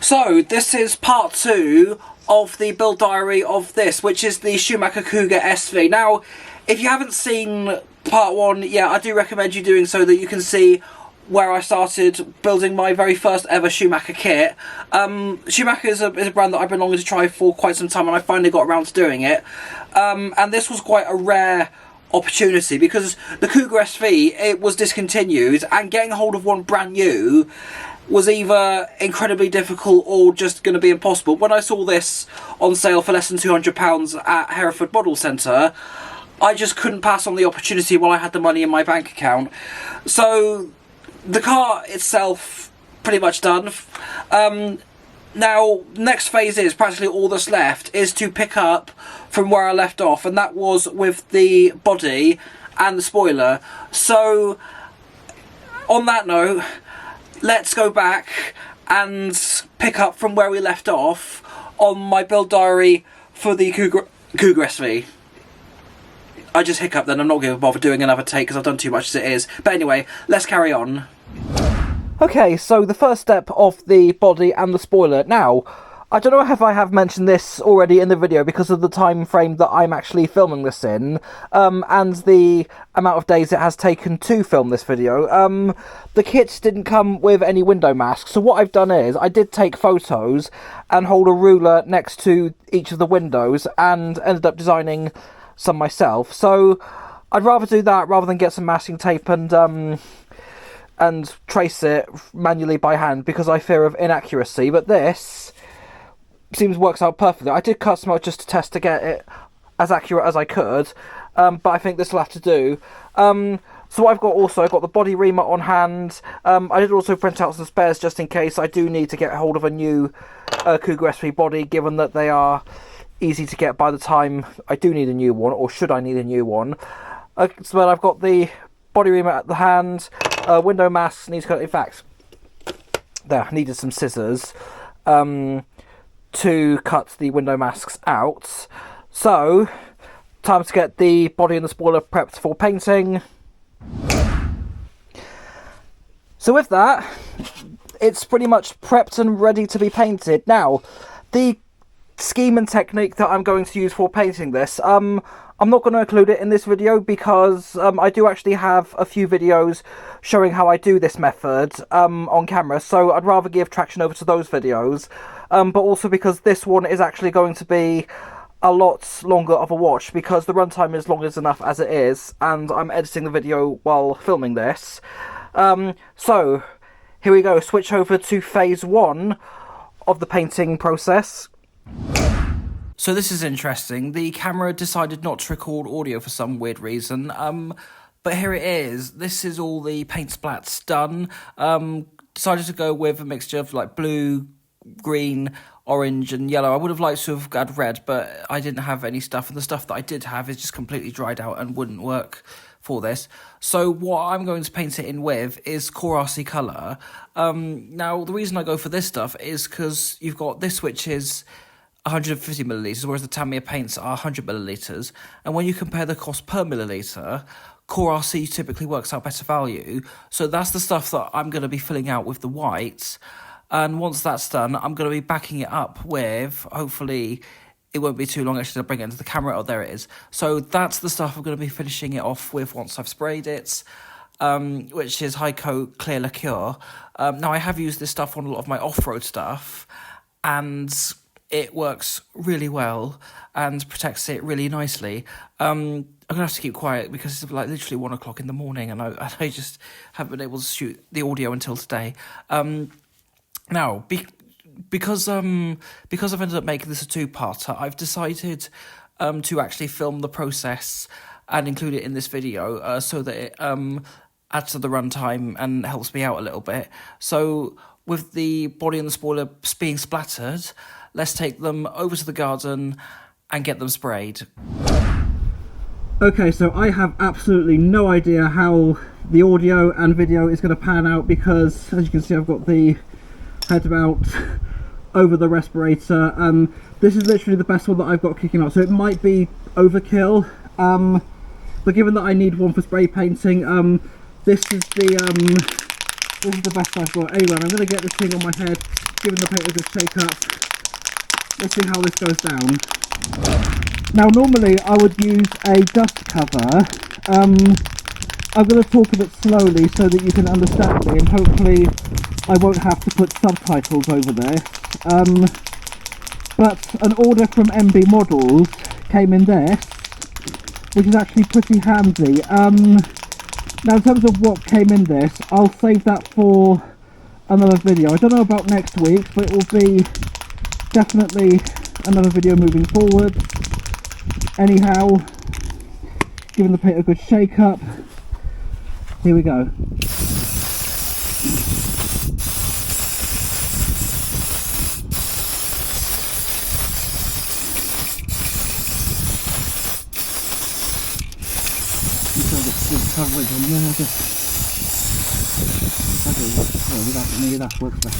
So, this is part 2 of the build diary of this, which is the Schumacher Cougar SV. Now, if you haven't seen part 1, yeah, I do recommend you doing so that you can see where I started building my very first ever Schumacher kit. Schumacher is a brand that I've been longing to try for quite some time, and I finally got around to doing it. And this was quite a rare opportunity because the Cougar SV, it was discontinued, and getting a hold of one brand new was either incredibly difficult or just going to be impossible. When I saw this on sale for less than £200 at Hereford Model Centre, I just couldn't pass on the opportunity while I had the money in my bank account. So the car itself pretty much done. Now, next phase is practically all that's left is to pick up from where I left off, and that was with the body and the spoiler. So on that note, let's go back and pick up from where we left off on my build diary for the Cougar SV. I just hiccuped then, I'm not going to bother doing another take because I've done too much as it is. But anyway, let's carry on. Okay, so the first step of the body and the spoiler. Now, I don't know if I have mentioned this already in the video because of the time frame that I'm actually filming this in, and the amount of days it has taken to film this video. The kit didn't come with any window masks, so what I've done is I did take photos and hold a ruler next to each of the windows and ended up designing some myself. So I'd rather do that rather than get some masking tape and trace it manually by hand because I fear of inaccuracy. But this seems works out perfectly. I did cut some out just to test to get it as accurate as I could, but I think this will have to do. So I've got the body reamer on hand. I did also print out some spares just in case I do need to get hold of a new Cougar SV body, given that they are easy to get by the time I do need a new one, or should I need a new one. So I've got the body reamer at the hand, window masks, in fact, there, I needed some scissors to cut the window masks out. So, time to get the body and the spoiler prepped for painting. So with that, it's pretty much prepped and ready to be painted. Now, the scheme and technique that I'm going to use for painting this, I'm not going to include it in this video because I do actually have a few videos showing how I do this method on camera, so I'd rather give traction over to those videos, but also because this one is actually going to be a lot longer of a watch because the runtime is long enough as it is, and I'm editing the video while filming this. So, here we go, switch over to phase 1 of the painting process. So this is interesting. The camera decided not to record audio for some weird reason, but here it is. This is all the paint splats done. Decided to go with a mixture of like blue, green, orange and yellow. I would have liked to have had red, but I didn't have any stuff, and the stuff that I did have is just completely dried out and wouldn't work for this. So what I'm going to paint it in with is Core RC colour. Now, the reason I go for this stuff is because you've got this, which is 150 millilitres, whereas the Tamiya paints are 100 millilitres, and when you compare the cost per milliliter, Core RC typically works out better value. So that's the stuff that I'm going to be filling out with the whites, and once that's done, I'm going to be backing it up with, hopefully it won't be too long actually to bring it into the camera. Oh, there it is. So that's the stuff I'm going to be finishing it off with once I've sprayed it, which is High Coat Clear Lacquer. Now, I have used this stuff on a lot of my off-road stuff, and it works really well and protects it really nicely. I'm going to have to keep quiet because it's like literally 1 o'clock in the morning and I just haven't been able to shoot the audio until today. Now, because I've ended up making this a two-parter, I've decided to actually film the process and include it in this video so that it adds to the runtime and helps me out a little bit. So with the body and the spoiler being splattered, let's take them over to the garden and get them sprayed. Okay, so I have absolutely no idea how the audio and video is going to pan out because, as you can see, I've got the head mount over the respirator. This is literally the best one that I've got kicking off, so it might be overkill, but given that I need one for spray painting, this is the best I've got. Anyway, I'm going to get this thing on my head giving the paint a good shake up. Let's see how this goes down. Now normally I would use a dust cover. I'm going to talk a bit slowly so that you can understand me, and hopefully I won't have to put subtitles over there. But an order from MB Models came in there, which is actually pretty handy. Now in terms of what came in this, I'll save that for another video. I don't know about next week, but it will be definitely another video moving forward. Anyhow, giving the paint a good shake up. Here we go. Coverage on there, maybe that works better.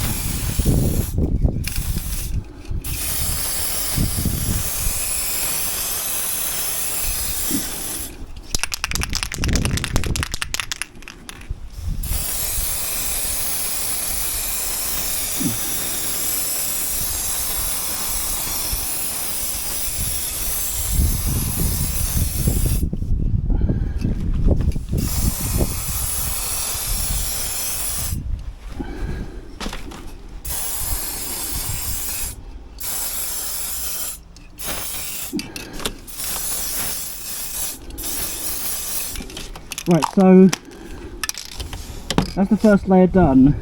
Right, so that's the first layer done.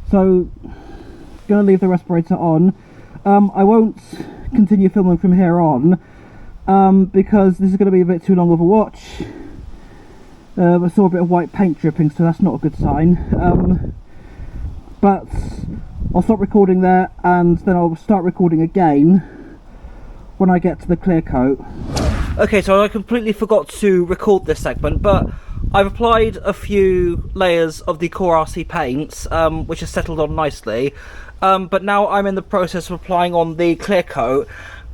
So, gonna leave the respirator on. I won't continue filming from here on because this is going to be a bit too long of a watch. I saw a bit of white paint dripping, so that's not a good sign. But I'll stop recording there, and then I'll start recording again when I get to the clear coat. Okay, so I completely forgot to record this segment, but I've applied a few layers of the Core RC paints, which has settled on nicely. But now I'm in the process of applying on the clear coat,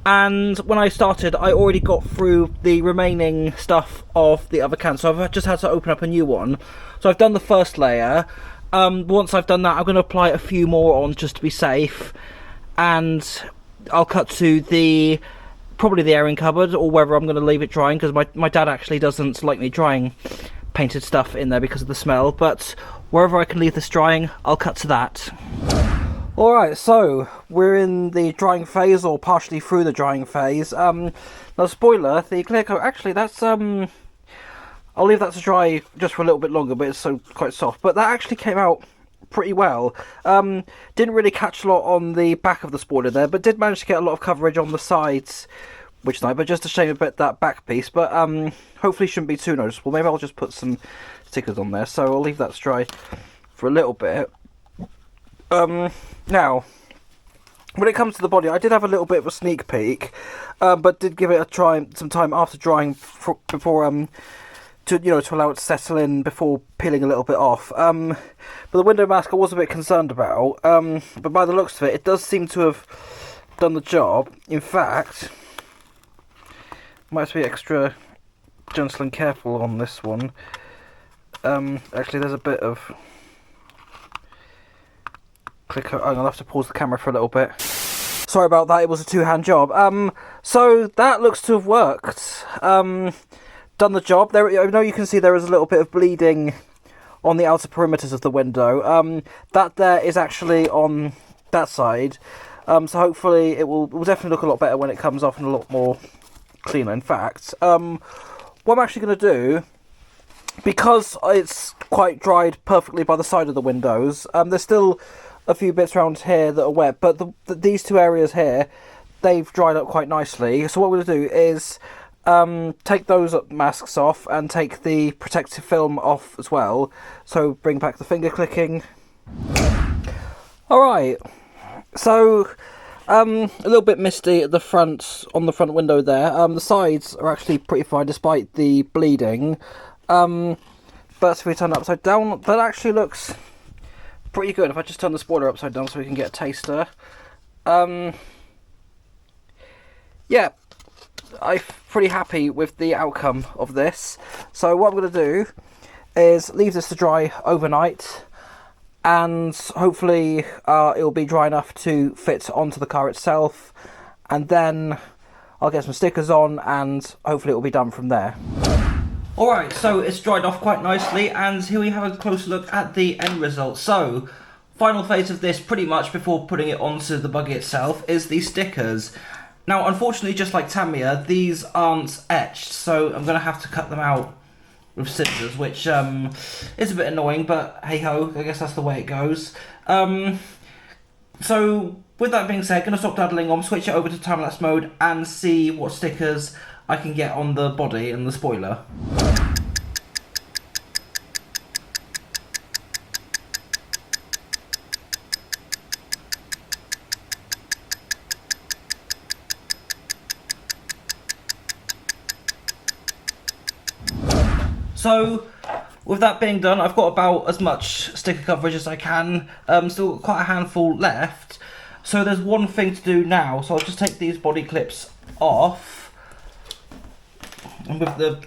and when I started I already got through the remaining stuff of the other can, so I've just had to open up a new one. So I've done the first layer. Once I've done that, I'm going to apply a few more on just to be safe, and I'll cut to the probably the airing cupboard, or whether I'm going to leave it drying, because my dad actually doesn't like me drying painted stuff in there because of the smell. But wherever I can leave this drying, I'll cut to that. Alright, so we're in the drying phase, or partially through the drying phase. Now, spoiler, the clear coat, actually that's I'll leave that to dry just for a little bit longer, but it's so quite soft. But that actually came out pretty well. Didn't really catch a lot on the back of the spoiler there, but did manage to get a lot of coverage on the sides, which is nice. But just a shame about that back piece. But hopefully shouldn't be too noticeable. Maybe I'll just put some stickers on there. So I'll leave that to dry for a little bit. Now, when it comes to the body, I did have a little bit of a sneak peek, but did give it a try some time after drying before to allow it to settle in before peeling a little bit off. But the window mask I was a bit concerned about, but by the looks of it, it does seem to have done the job. In fact, might have to be extra gentle and careful on this one. Actually, there's a bit of click. I'm gonna have to pause the camera for a little bit. Sorry about that. It was a two-hand job. So that looks to have worked. Done the job. There, I know you can see there is a little bit of bleeding on the outer perimeters of the window. That there is actually on that side. So hopefully it will definitely look a lot better when it comes off and a lot more cleaner. In fact, what I'm actually going to do, because it's quite dried perfectly by the side of the windows, there's still a few bits around here that are wet, but these two areas here, they've dried up quite nicely. So what we're going to do is take those masks off and take the protective film off as well. So bring back the finger clicking. Alright, so a little bit misty at the front, on the front window there. The sides are actually pretty fine despite the bleeding. But if we turn it upside down, that actually looks pretty good. If I just turn the spoiler upside down so we can get a taster. Yeah, I'm pretty happy with the outcome of this. So what I'm going to do is leave this to dry overnight, and hopefully it'll be dry enough to fit onto the car itself, and then I'll get some stickers on and hopefully it'll be done from there. Alright, so it's dried off quite nicely, and here we have a closer look at the end result. So, final phase of this, pretty much before putting it onto the buggy itself, is the stickers. Now, unfortunately, just like Tamiya, these aren't etched, so I'm going to have to cut them out with scissors, which is a bit annoying, but hey-ho, I guess that's the way it goes. So, with that being said, going to stop daddling on, switch it over to time-lapse mode, and see what stickers I can get on the body and the spoiler. So, with that being done, I've got about as much sticker coverage as I can. Still got quite a handful left. So there's one thing to do now. So I'll just take these body clips off. And with the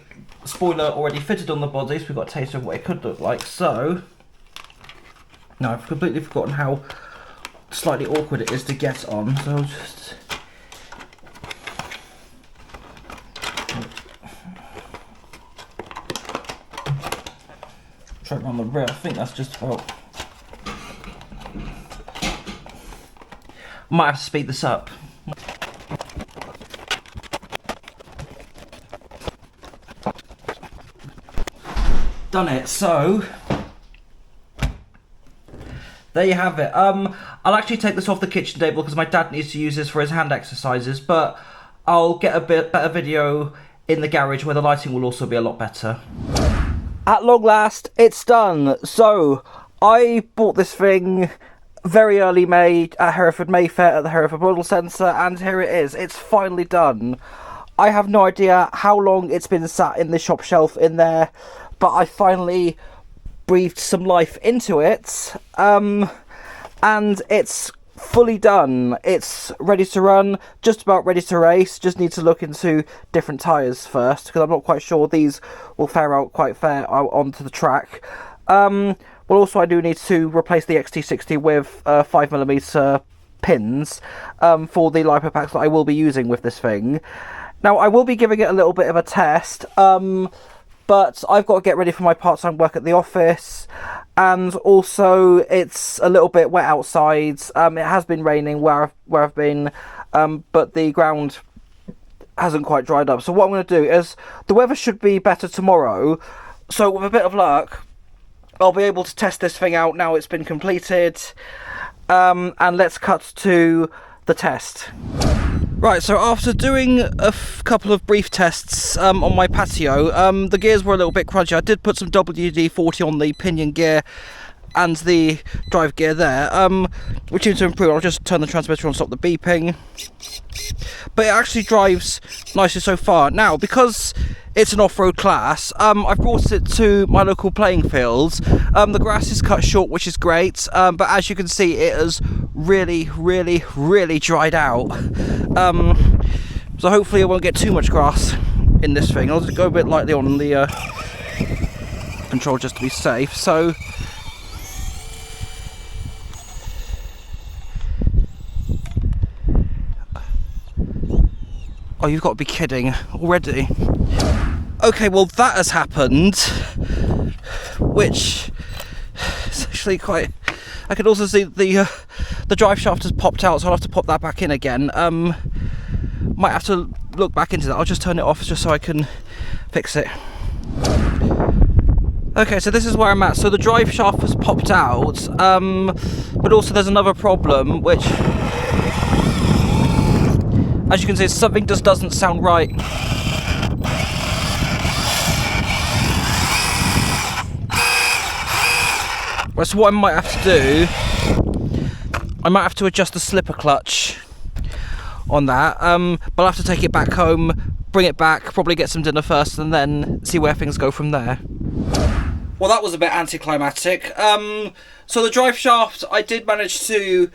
spoiler already fitted on the body, so we've got a taste of what it could look like. So, no, I've completely forgotten how slightly awkward it is to get on. So I'll just... try it on the rear. I think that's just about... might have to speed this up. Done it. So there you have it. I'll actually take this off the kitchen table because my dad needs to use this for his hand exercises, but I'll get a bit better video in the garage where the lighting will also be a lot better. At long last, it's done. So, I bought this thing very early May at Hereford Mayfair at the Hereford Model Centre, and here it is. It's finally done. I have no idea how long it's been sat in the shop shelf in there, but I finally breathed some life into it, and it's fully done. It's ready to run, just about ready to race. Just need to look into different tyres first, because I'm not quite sure these will fare out quite fair onto the track. Well, also I do need to replace the XT60 with 5mm pins for the LiPo packs that I will be using with this thing. Now, I will be giving it a little bit of a test, but I've got to get ready for my part-time work at the office, and also it's a little bit wet outside. It has been raining where I've been, but the ground hasn't quite dried up. So what I'm going to do is, the weather should be better tomorrow, so with a bit of luck, I'll be able to test this thing out now it's been completed, and let's cut to the test. Right, so after doing a couple of brief tests on my patio, the gears were a little bit crunchy. I did put some WD-40 on the pinion gear and the drive gear there, which seems to improve. I'll just turn the transmitter on, stop the beeping. But it actually drives nicely so far. Now, because it's an off-road class, I've brought it to my local playing fields. The grass is cut short, which is great, but as you can see, it has really, really, really dried out. So hopefully I won't get too much grass in this thing. I'll just go a bit lightly on the control just to be safe. So oh, you've got to be kidding already. Okay, well that has happened, which is actually quite... I can also see the drive shaft has popped out, so I'll have to pop that back in again. Might have to look back into that. I'll just turn it off just so I can fix it. Okay, so this is where I'm at. So the drive shaft has popped out, but also there's another problem, which, as you can see, something just doesn't sound right. Well, so what I might have to do, I might have to adjust the slipper clutch on that, but I'll have to take it back home, bring it back, probably get some dinner first, and then see where things go from there. Well, that was a bit anticlimactic. So the drive shaft, I did manage to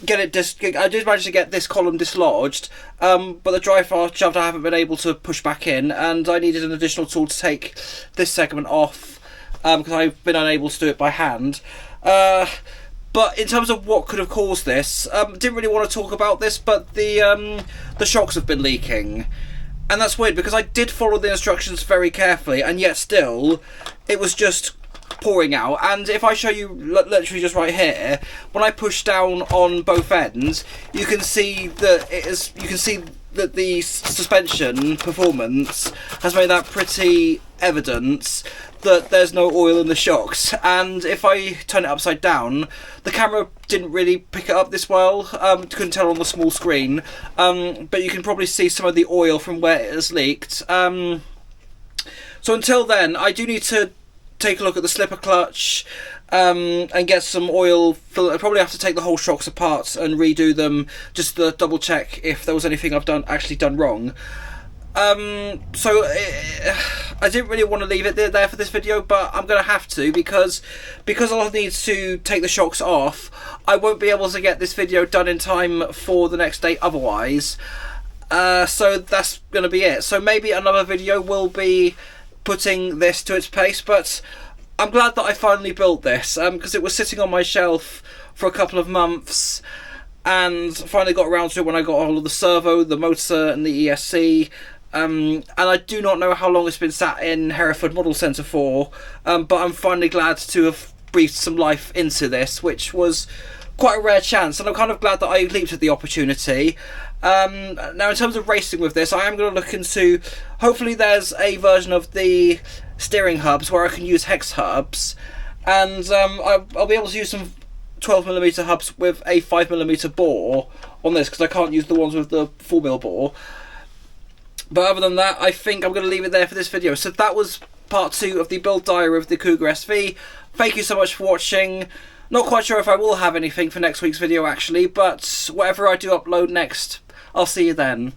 get this column dislodged, but the drive shaft I haven't been able to push back in, and I needed an additional tool to take this segment off, because I've been unable to do it by hand. But in terms of what could have caused this, didn't really want to talk about this, but the shocks have been leaking. And that's weird, because I did follow the instructions very carefully, and yet still, it was just pouring out. And if I show you literally just right here, when I push down on both ends, you can see that the suspension performance has made that pretty evident that there's no oil in the shocks. And if I turn it upside down, the camera didn't really pick it up this well. Couldn't tell on the small screen, but you can probably see some of the oil from where it has leaked. So until then, I do need to take a look at the slipper clutch and get some oil. I probably have to take the whole shocks apart and redo them just to double check if there was anything I've actually done wrong. So I didn't really want to leave it there for this video, but I'm going to have to, because I'll need to take the shocks off. I won't be able to get this video done in time for the next day otherwise. So that's going to be it. So maybe another video will be putting this to its pace, but I'm glad that I finally built this, because it was sitting on my shelf for a couple of months, and finally got around to it when I got hold of the servo, the motor and the ESC. And I do not know how long it's been sat in Hereford Model Centre for, but I'm finally glad to have breathed some life into this, which was quite a rare chance, and I'm kind of glad that I leaped at the opportunity. Now, in terms of racing with this, I am going to look into, hopefully there's a version of the steering hubs where I can use hex hubs, and I'll be able to use some 12mm hubs with a 5mm bore on this, because I can't use the ones with the 4mm bore. But other than that, I think I'm going to leave it there for this video. So that was part 2 of the build diary of the Cougar SV. Thank you so much for watching. Not quite sure if I will have anything for next week's video actually, but whatever I do upload next, I'll see you then.